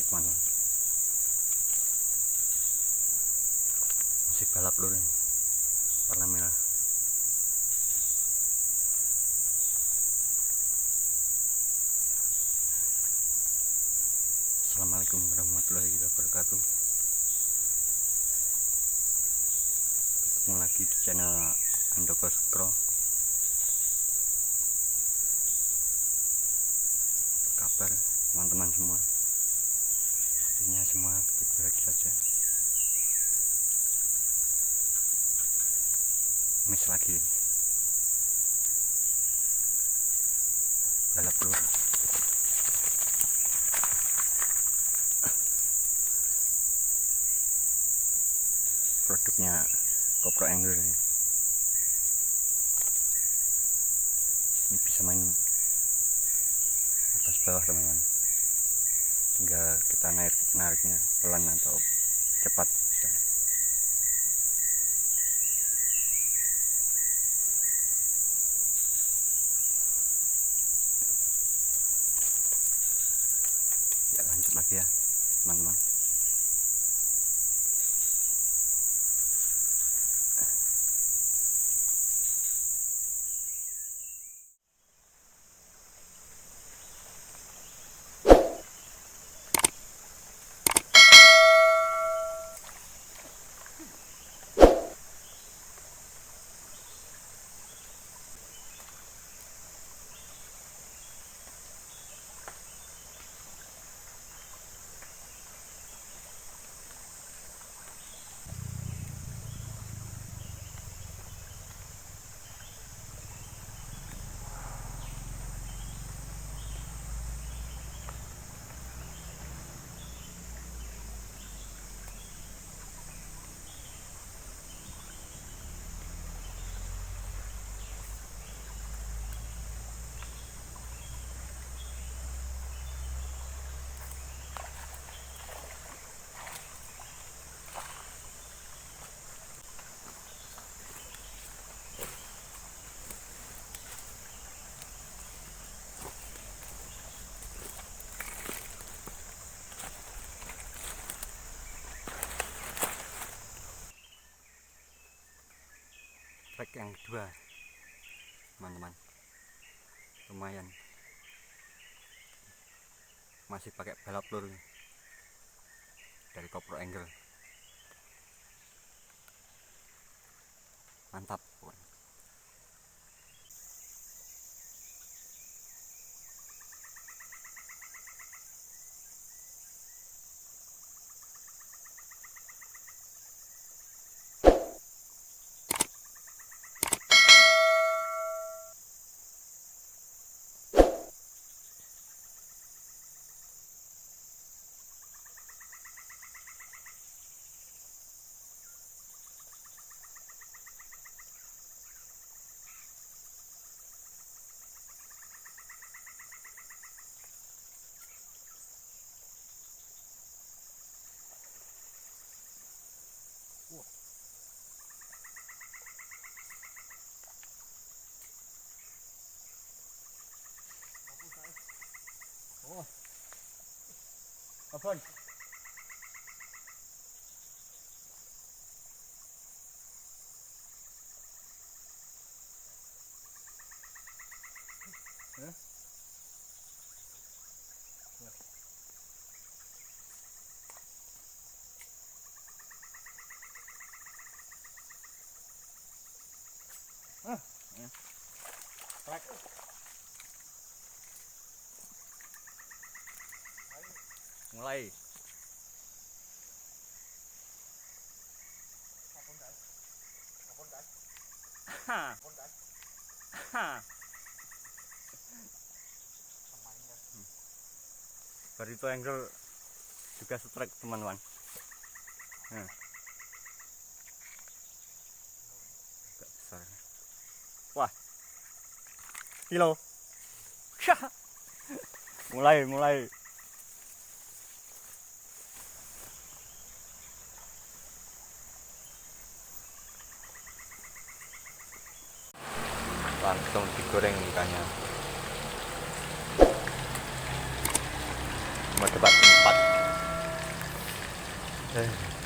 Teman-teman, masih balap lur ini, warna merah. Assalamualaikum warahmatullahi wabarakatuh. Ketemu lagi di channel Andoko Sukro. Apa kabar teman-teman semua? Pastinya semua baik-baik saja. Miss lagi balap lur. Produknya Kopro Angler ini bisa main atas bawah teman-teman, tinggal kita nariknya pelan atau cepat bisa. Ya lanjut lagi ya teman-teman. strike yang kedua teman-teman, lumayan, masih pakai balap lur dari Kopro Angle, mantap pokoknya. Oh, apaan? Hah? Ah, ya. Trek. Mulai. Ha. Ha. Barito Angle juga strike teman-teman. Nah, agak besar. Wah, kilo. mulai. Langsung digoreng ikannya. Cuma dapat 4.